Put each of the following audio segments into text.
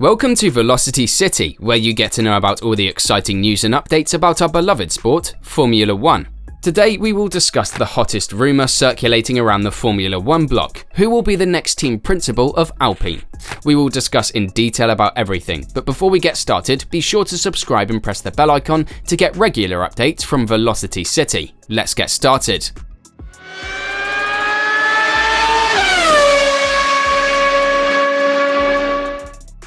Welcome to Velocity City, where you get to know about all the exciting news and updates about our beloved sport, Formula 1. Today we will discuss the hottest rumour circulating around the Formula 1 block: who will be the next team principal of Alpine. We will discuss in detail about everything, but before we get started, be sure to subscribe and press the bell icon to get regular updates from Velocity City. Let's get started.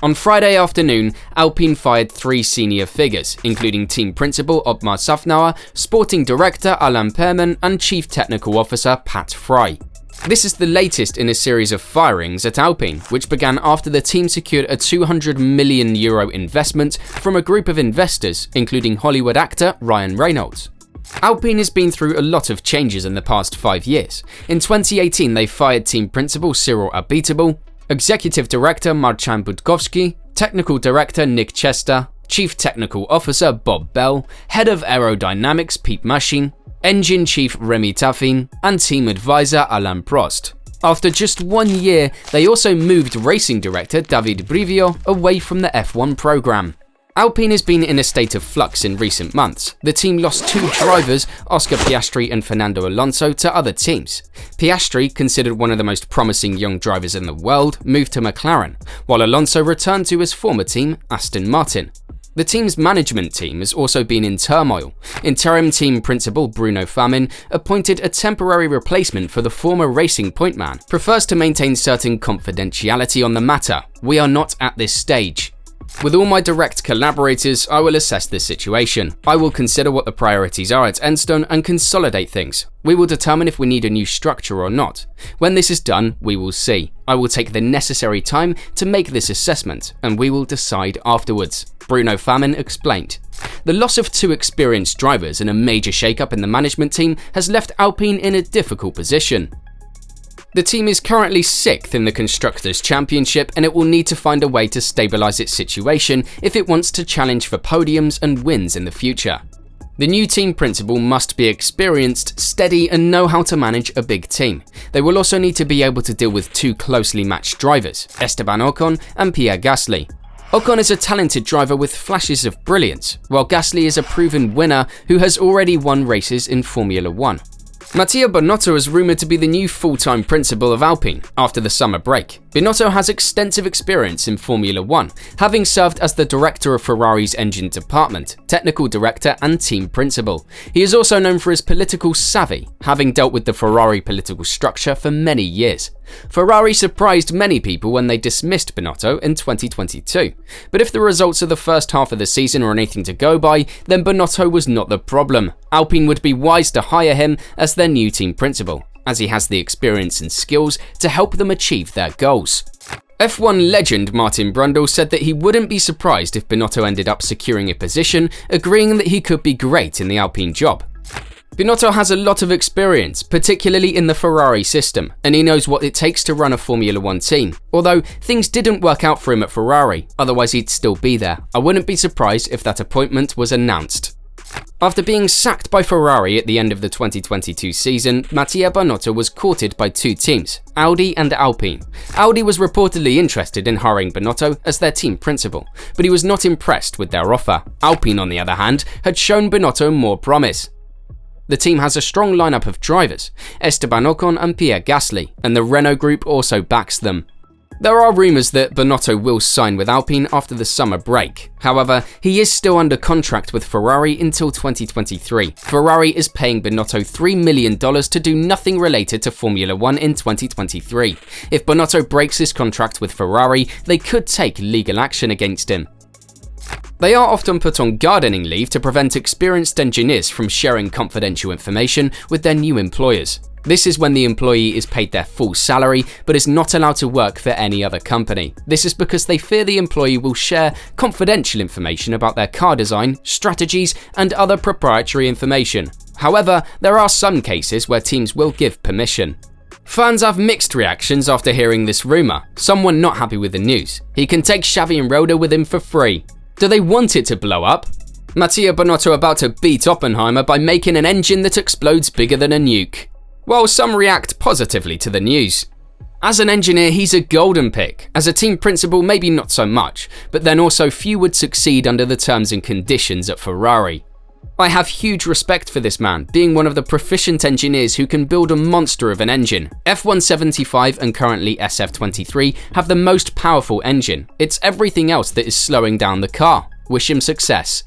On Friday afternoon, Alpine fired 3 senior figures, including team principal Ottmar Safnauer, sporting director Alain Perman, and chief technical officer Pat Fry. This is the latest in a series of firings at Alpine, which began after the team secured a €200 million investment from a group of investors, including Hollywood actor Ryan Reynolds. Alpine has been through a lot of changes in the past 5 years. In 2018, they fired team principal Cyril Abiteboul, Executive Director Marcin Budkowski, Technical Director Nick Chester, Chief Technical Officer Bob Bell, Head of Aerodynamics Pete Machin, Engine Chief Remy Taffin, and Team Advisor Alain Prost. After just 1 year, they also moved Racing Director David Brivio away from the F1 program. Alpine has been in a state of flux in recent months. The team lost 2 drivers, Oscar Piastri and Fernando Alonso, to other teams. Piastri, considered one of the most promising young drivers in the world, moved to McLaren, while Alonso returned to his former team, Aston Martin. The team's management team has also been in turmoil. Interim team principal Bruno Famin, appointed a temporary replacement for the former Racing Point man, prefers to maintain certain confidentiality on the matter. "We are not at this stage. With all my direct collaborators, I will assess this situation. I will consider what the priorities are at Enstone and consolidate things. We will determine if we need a new structure or not. When this is done, we will see. I will take the necessary time to make this assessment, and we will decide afterwards," Bruno Famin explained. The loss of 2 experienced drivers and a major shakeup in the management team has left Alpine in a difficult position. The team is currently 6th in the Constructors' Championship, and it will need to find a way to stabilise its situation if it wants to challenge for podiums and wins in the future. The new team principal must be experienced, steady, and know how to manage a big team. They will also need to be able to deal with 2 closely matched drivers, Esteban Ocon and Pierre Gasly. Ocon is a talented driver with flashes of brilliance, while Gasly is a proven winner who has already won races in Formula 1. Mattia Binotto is rumoured to be the new full-time principal of Alpine after the summer break. Binotto has extensive experience in Formula 1, having served as the director of Ferrari's engine department, technical director and team principal. He is also known for his political savvy, having dealt with the Ferrari political structure for many years. Ferrari surprised many people when they dismissed Binotto in 2022. But if the results of the first half of the season are anything to go by, then Binotto was not the problem. Alpine would be wise to hire him as their new team principal, as he has the experience and skills to help them achieve their goals. F1 legend Martin Brundle said that he wouldn't be surprised if Binotto ended up securing a position, agreeing that he could be great in the Alpine job. Binotto has a lot of experience, particularly in the Ferrari system, and he knows what it takes to run a Formula 1 team. Although things didn't work out for him at Ferrari, otherwise he'd still be there. I wouldn't be surprised if that appointment was announced. After being sacked by Ferrari at the end of the 2022 season, Mattia Binotto was courted by 2 teams, Audi and Alpine. Audi was reportedly interested in hiring Binotto as their team principal, but he was not impressed with their offer. Alpine, on the other hand, had shown Binotto more promise. The team has a strong lineup of drivers, Esteban Ocon and Pierre Gasly, and the Renault group also backs them. There are rumours that Binotto will sign with Alpine after the summer break. However, he is still under contract with Ferrari until 2023. Ferrari is paying Binotto $3 million to do nothing related to Formula 1 in 2023. If Binotto breaks his contract with Ferrari, they could take legal action against him. They are often put on gardening leave to prevent experienced engineers from sharing confidential information with their new employers. This is when the employee is paid their full salary but is not allowed to work for any other company. This is because they fear the employee will share confidential information about their car design, strategies, and other proprietary information. However, there are some cases where teams will give permission. Fans have mixed reactions after hearing this rumour. Some were not happy with the news. He can take Xavi and Roda with him for free. Do they want it to blow up? Mattia Binotto about to beat Oppenheimer by making an engine that explodes bigger than a nuke. While some react positively to the news. As an engineer, he's a golden pick. As a team principal, maybe not so much, but then also few would succeed under the terms and conditions at Ferrari. I have huge respect for this man, being one of the proficient engineers who can build a monster of an engine. F175 and currently SF23 have the most powerful engine. It's everything else that is slowing down the car. Wish him success.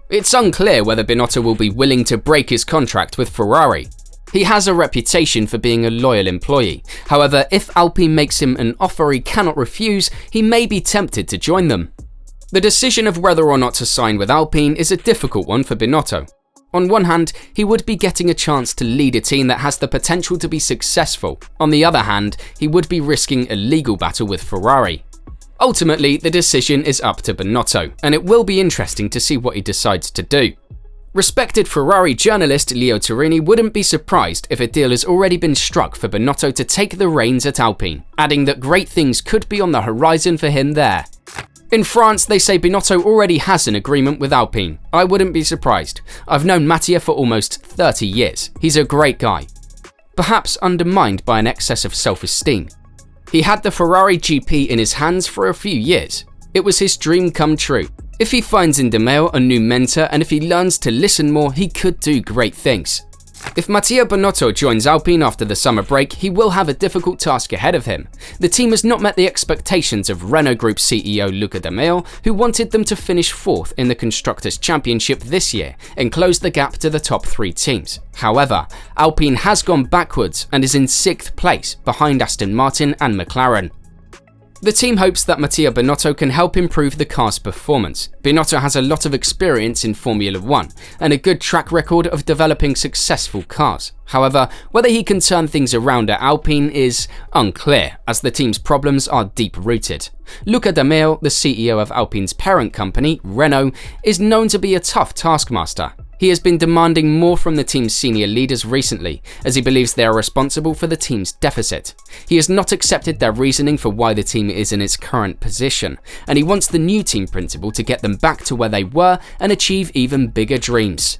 It's unclear whether Binotto will be willing to break his contract with Ferrari. He has a reputation for being a loyal employee. However, if Alpine makes him an offer he cannot refuse, he may be tempted to join them. The decision of whether or not to sign with Alpine is a difficult one for Binotto. On one hand, he would be getting a chance to lead a team that has the potential to be successful. On the other hand, he would be risking a legal battle with Ferrari. Ultimately, the decision is up to Binotto, and it will be interesting to see what he decides to do. Respected Ferrari journalist Leo Turini wouldn't be surprised if a deal has already been struck for Binotto to take the reins at Alpine, adding that great things could be on the horizon for him there. In France, they say Binotto already has an agreement with Alpine. I wouldn't be surprised. I've known Mattia for almost 30 years. He's a great guy. Perhaps undermined by an excess of self-esteem. He had the Ferrari GP in his hands for a few years. It was his dream come true. If he finds in De Meo a new mentor and if he learns to listen more, he could do great things. If Mattia Binotto joins Alpine after the summer break, he will have a difficult task ahead of him. The team has not met the expectations of Renault Group CEO Luca De Meo, who wanted them to finish 4th in the Constructors' Championship this year and close the gap to the top 3 teams. However, Alpine has gone backwards and is in 6th place behind Aston Martin and McLaren. The team hopes that Mattia Binotto can help improve the car's performance. Binotto has a lot of experience in Formula 1 and a good track record of developing successful cars. However, whether he can turn things around at Alpine is unclear, as the team's problems are deep-rooted. Luca De Meo, the CEO of Alpine's parent company, Renault, is known to be a tough taskmaster. He has been demanding more from the team's senior leaders recently, as he believes they are responsible for the team's deficit. He has not accepted their reasoning for why the team is in its current position, and he wants the new team principal to get them back to where they were and achieve even bigger dreams.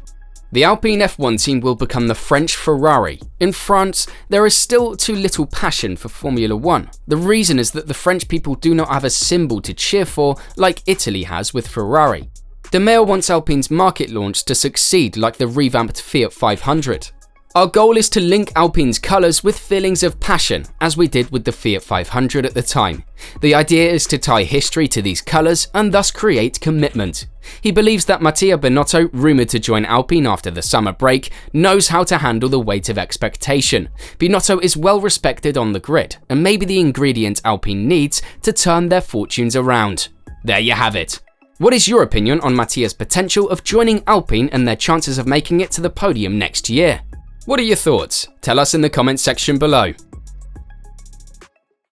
The Alpine F1 team will become the French Ferrari. In France, there is still too little passion for Formula 1. The reason is that the French people do not have a symbol to cheer for like Italy has with Ferrari. De Meo wants Alpine's market launch to succeed like the revamped Fiat 500. Our goal is to link Alpine's colours with feelings of passion, as we did with the Fiat 500 at the time. The idea is to tie history to these colours and thus create commitment. He believes that Mattia Binotto, rumoured to join Alpine after the summer break, knows how to handle the weight of expectation. Binotto is well respected on the grid, and maybe the ingredient Alpine needs to turn their fortunes around. There you have it. What is your opinion on Mattia's potential of joining Alpine and their chances of making it to the podium next year? What are your thoughts? Tell us in the comments section below.